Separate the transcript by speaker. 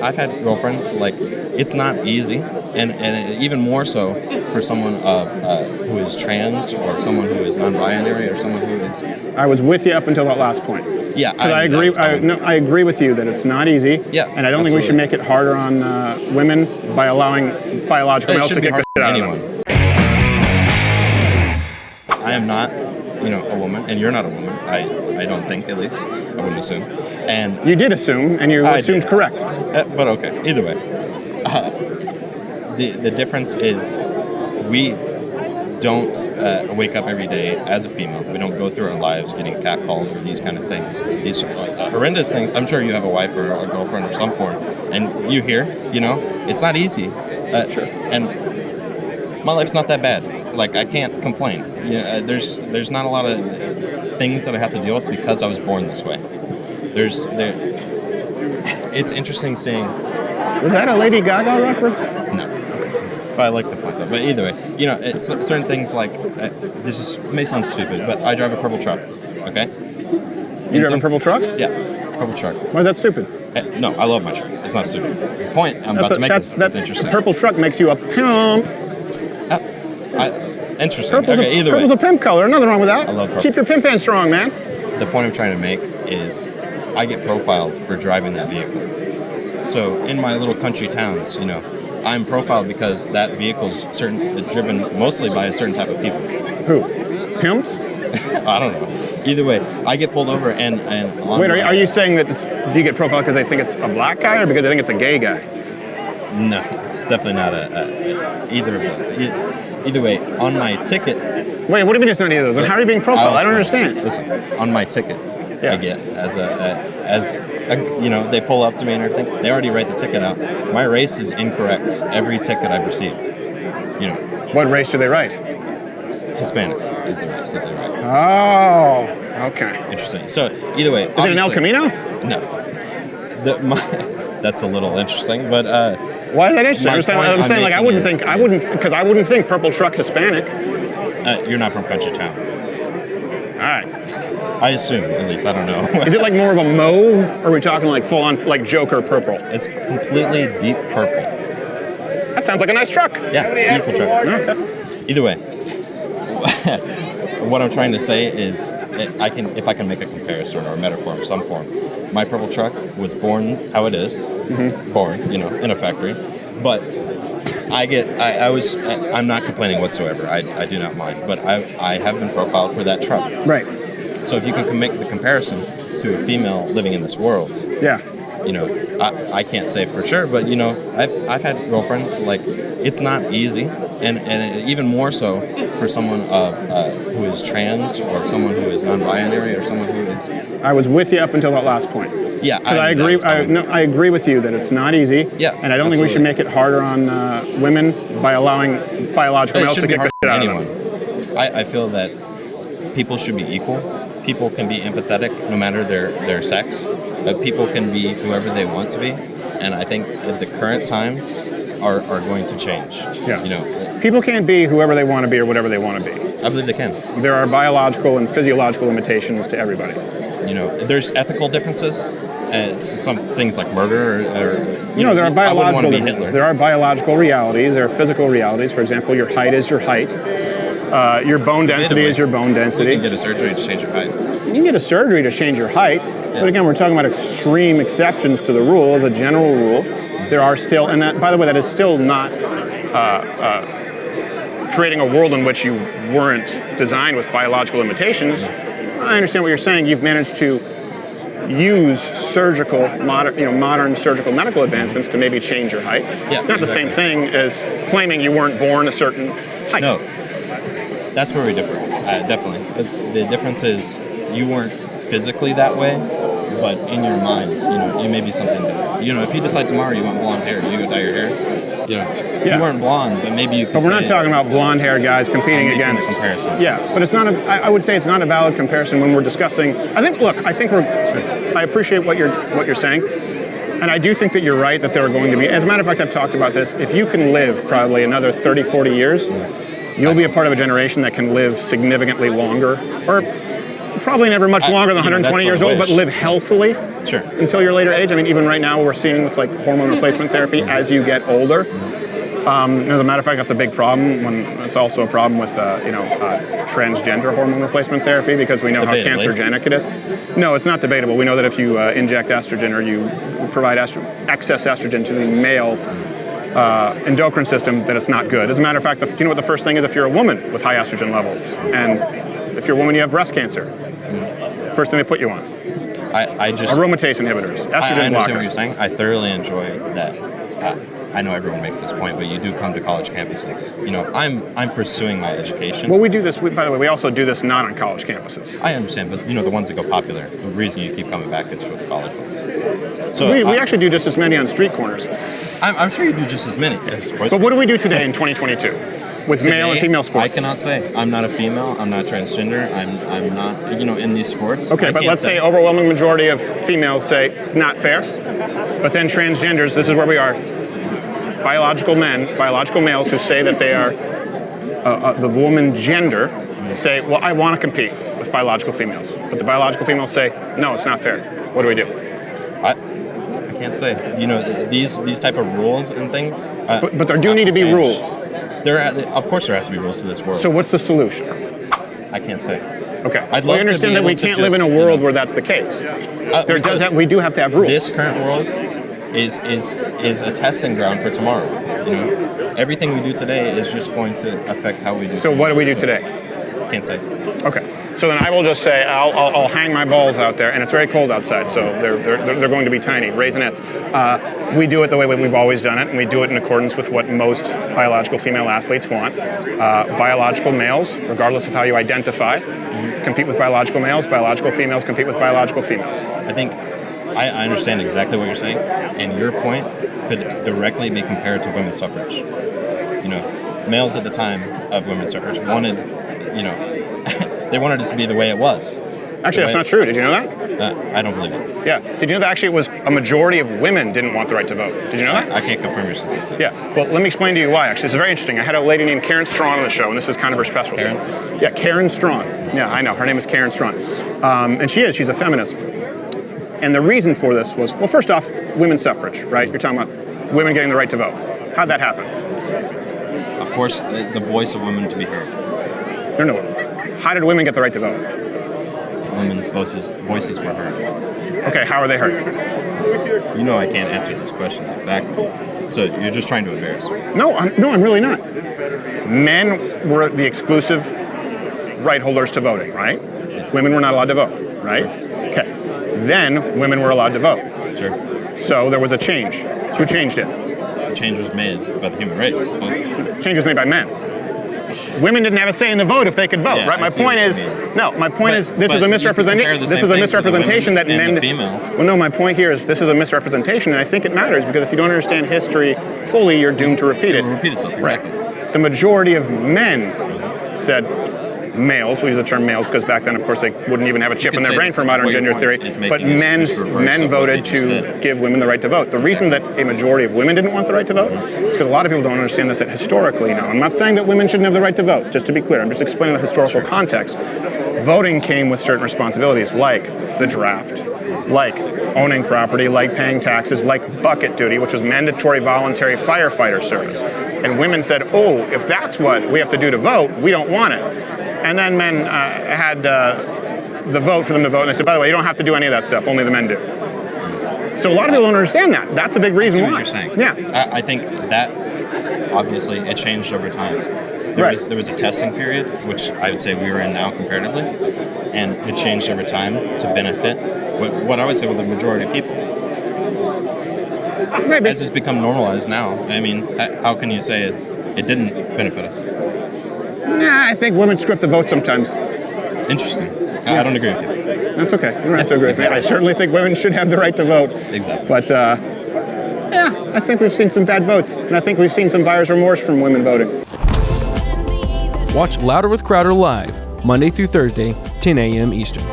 Speaker 1: I've had girlfriends, like, it's not easy, and even more so for someone who is trans, or someone who is non-binary, or someone who is...
Speaker 2: I was with you up until that last point.
Speaker 1: Yeah,
Speaker 2: I agree. I agree with you that it's not easy.
Speaker 1: Yeah,
Speaker 2: and I don't think we should make it harder on women by allowing biological males to kick the shit out of them.
Speaker 1: I am not, a woman, and you're not a woman. I don't think, at least. I wouldn't assume. And
Speaker 2: you did assume, and you assumed correct.
Speaker 1: But okay, either way. The difference is we don't wake up every day as a female. We don't go through our lives getting catcalled or these kind of things. These horrendous things. I'm sure you have a wife or a girlfriend of some form, and you hear, it's not easy.
Speaker 2: Sure.
Speaker 1: And my life's not that bad. Like, I can't complain. There's not a lot of things that I have to deal with because I was born this way. It's interesting seeing...
Speaker 2: Was that a Lady Gaga reference?
Speaker 1: No. But I like the point, though. But either way, certain things like... this may sound stupid, but I drive a purple truck, okay?
Speaker 2: You drive a purple truck?
Speaker 1: Yeah, purple truck.
Speaker 2: Why is that stupid?
Speaker 1: No, I love my truck. It's not stupid. The point I'm about to make is interesting.
Speaker 2: A purple truck makes you a pimp.
Speaker 1: Interesting. Either
Speaker 2: purple's
Speaker 1: way.
Speaker 2: A pimp color. Nothing wrong with that.
Speaker 1: I love purple.
Speaker 2: Keep your pimp hand strong, man.
Speaker 1: The point I'm trying to make is I get profiled for driving that vehicle. So in my little country towns, I'm profiled because that vehicle's driven mostly by a certain type of people.
Speaker 2: Who? Pimps?
Speaker 1: I don't know. Either way, I get pulled over and
Speaker 2: wait, are you saying that do you get profiled because they think it's a black guy or because they think it's a gay guy?
Speaker 1: No, it's definitely not either of those. Either way, on my ticket...
Speaker 2: Wait, what do you mean it's not either of those? How are you being profiled? I don't understand.
Speaker 1: Listen, on my ticket, I get they pull up to me and everything. They already write the ticket out. My race is incorrect. Every ticket I've received.
Speaker 2: What race do they write?
Speaker 1: Hispanic is the race that they write.
Speaker 2: Oh, okay.
Speaker 1: Interesting. So either way,
Speaker 2: is it an El Camino?
Speaker 1: No. That's a little interesting, but
Speaker 2: why is that interesting? I'm saying like I wouldn't think purple truck Hispanic.
Speaker 1: You're not from country towns.
Speaker 2: All right.
Speaker 1: I assume, at least. I don't know.
Speaker 2: Is it like more of a mauve, or are we talking like full on like Joker purple?
Speaker 1: It's completely deep purple.
Speaker 2: That sounds like a nice truck.
Speaker 1: Yeah, it's a beautiful truck.
Speaker 2: Okay.
Speaker 1: Either way, what I'm trying to say is, if I can make a comparison or a metaphor of some form, my purple truck was born how it is, born, in a factory, but I'm not complaining whatsoever. I do not mind, but I have been profiled for that truck.
Speaker 2: Right.
Speaker 1: So if you can make the comparison to a female living in this world,
Speaker 2: yeah.
Speaker 1: I can't say for sure, but I've had girlfriends, like, it's not easy, and even more so for someone who is trans, or someone who is non-binary, or someone who is...
Speaker 2: I was with you up until that last point.
Speaker 1: Yeah,
Speaker 2: I agree. I agree with you that it's not easy.
Speaker 1: Yeah,
Speaker 2: and I don't think we should make it harder on women by allowing biological males to kick the shit out of them.
Speaker 1: I feel that people should be equal. People can be empathetic no matter their sex. People can be whoever they want to be, and I think the current times are going to change.
Speaker 2: Yeah. People can't be whoever they want to be or whatever they want to be.
Speaker 1: I believe they can.
Speaker 2: There are biological and physiological limitations to everybody.
Speaker 1: There's ethical differences. Some things like murder,
Speaker 2: there are biological differences. There are biological realities. There are physical realities. For example, your height is your height. Your bone density is your bone density.
Speaker 1: You can get a surgery to change your height.
Speaker 2: You can get a surgery to change your height, but again, we're talking about extreme exceptions to the rule. As a general rule, there are still, and that, by the way, that is still not creating a world in which you weren't designed with biological limitations. I understand what you're saying. You've managed to use modern surgical medical advancements to maybe change your height.
Speaker 1: Yeah,
Speaker 2: it's not the same thing as claiming you weren't born a certain height.
Speaker 1: No. That's where we differ, definitely. The difference is you weren't physically that way, but in your mind, you may be something different. If you decide tomorrow you want blonde hair, you go dye your hair. You weren't blonde, but maybe you could.
Speaker 2: But we're not talking about blonde-haired guys competing against.
Speaker 1: Comparison.
Speaker 2: Yeah, but it's not. I would say it's not a valid comparison when we're discussing. I appreciate what you're saying. And I do think that you're right that there are going to be, as a matter of fact, I've talked about this, if you can live probably another 30, 40 years, you'll be a part of a generation that can live significantly longer, or probably never much longer than 120 years old, but live healthily until your later age. I mean, even right now we're seeing with like hormone replacement therapy as you get older. As a matter of fact, that's a big problem. It's also a problem with transgender hormone replacement therapy because we know how cancerogenic it is. No, it's not debatable. We know that if you inject estrogen or you provide excess estrogen to the male endocrine system, that it's not good. As a matter of fact, do you know what the first thing is if you're a woman with high estrogen levels? And if you're a woman, you have breast cancer. First thing they put you on. Aromatase inhibitors, estrogen blockers.
Speaker 1: I understand what you're saying. I thoroughly enjoy that. I know everyone makes this point, but you do come to college campuses. You know, I'm pursuing my education.
Speaker 2: Well, we do this. By the way, we also do this not on college campuses.
Speaker 1: I understand, but you know, the ones that go popular, the reason you keep coming back is for the college ones.
Speaker 2: So we actually do just as many on street corners.
Speaker 1: I'm sure you do just as many.
Speaker 2: But what do we do today in 2022 with male and female sports?
Speaker 1: I cannot say. I'm not a female. I'm not transgender. I'm not, in these sports.
Speaker 2: Okay, but let's say overwhelming majority of females say it's not fair. But then transgenders, this is where we are. Biological males who say that they are the woman gender, say, well, I want to compete with biological females. But the biological females say, no, it's not fair. What do we do?
Speaker 1: I can't say. These type of rules and things.
Speaker 2: But there do need to be rules.
Speaker 1: Of course there has to be rules to this world.
Speaker 2: So what's the solution?
Speaker 1: I can't say.
Speaker 2: Okay. I'd love to understand that we can't live in a world where that's the case. We do have to have rules.
Speaker 1: This current world is a testing ground for tomorrow. Everything we do today is just going to affect how we do.
Speaker 2: So what do we do today?
Speaker 1: Can't say.
Speaker 2: Okay. So then I will just say I'll hang my balls out there, and it's very cold outside, so they're going to be tiny, raisinets. We do it the way we've always done it, and we do it in accordance with what most biological female athletes want. Biological males, regardless of how you identify, compete with biological males. Biological females compete with biological females.
Speaker 1: I think I understand exactly what you're saying, and your point could directly be compared to women's suffrage. Males at the time of women's suffrage wanted, they wanted it to be the way it was.
Speaker 2: Actually, that's not true. Did you know that?
Speaker 1: I don't believe it.
Speaker 2: Yeah. Did you know that actually it was a majority of women didn't want the right to vote? Did you know that?
Speaker 1: I can't confirm your statistics.
Speaker 2: Yeah. Well, let me explain to you why, actually. It's very interesting. I had a lady named Karen Strawn on the show, and this is kind of her specialty.
Speaker 1: Karen?
Speaker 2: Yeah, Karen Strawn. Yeah, I know. Her name is Karen Strawn. And she's a feminist. And the reason for this was, well, first off, women's suffrage, right? You're talking about women getting the right to vote. How'd that happen?
Speaker 1: Of course, the voice of women to be heard.
Speaker 2: No. How did women get the right to vote?
Speaker 1: Women's voices were heard.
Speaker 2: Okay, how are they heard?
Speaker 1: I can't answer these questions exactly. So you're just trying to embarrass me.
Speaker 2: No, I'm really not. Men were the exclusive right holders to voting, right? Yeah. Women were not allowed to vote, right? Sure. Okay. Then women were allowed to vote.
Speaker 1: Sure.
Speaker 2: So there was a change. Who changed it?
Speaker 1: The change was made by the human race.
Speaker 2: Change was made by men. Women didn't have a say in the vote if they could vote, right? My point is this is a misrepresentation. This is a misrepresentation that men.
Speaker 1: Females.
Speaker 2: Well, no, my point here is this is a misrepresentation, and I think it matters because if you don't understand history fully, you're doomed to repeat it.
Speaker 1: It will repeat itself, exactly.
Speaker 2: Right. The majority of men said. Males, we use the term males because back then, of course, they wouldn't even have a chip in their brain for modern gender theory. But men voted to give women the right to vote. The reason that a majority of women didn't want the right to vote is because a lot of people don't understand this that historically now. I'm not saying that women shouldn't have the right to vote, just to be clear. I'm just explaining the historical context. Voting came with certain responsibilities like the draft, like owning property, like paying taxes, like bucket duty, which was mandatory voluntary firefighter service. And women said, oh, if that's what we have to do to vote, we don't want it. And then men had the vote for them to vote, and they said, by the way, you don't have to do any of that stuff, only the men do. So a lot of people don't understand that. That's a big reason why.
Speaker 1: I see what you're saying.
Speaker 2: Yeah.
Speaker 1: I think that, obviously, it changed over time. There was a testing period, which I would say we were in now comparatively, and it changed over time to benefit what I would say were the majority of people.
Speaker 2: Maybe.
Speaker 1: As it's become normalized now, I mean, how can you say it didn't benefit us?
Speaker 2: Nah, I think women script the vote sometimes.
Speaker 1: Interesting. I don't agree with you.
Speaker 2: That's okay. You don't have to agree with me. I certainly think women should have the right to vote.
Speaker 1: Exactly.
Speaker 2: But, I think we've seen some bad votes. And I think we've seen some buyer's remorse from women voting.
Speaker 3: Watch Louder with Crowder live, Monday through Thursday, 10 a.m. Eastern.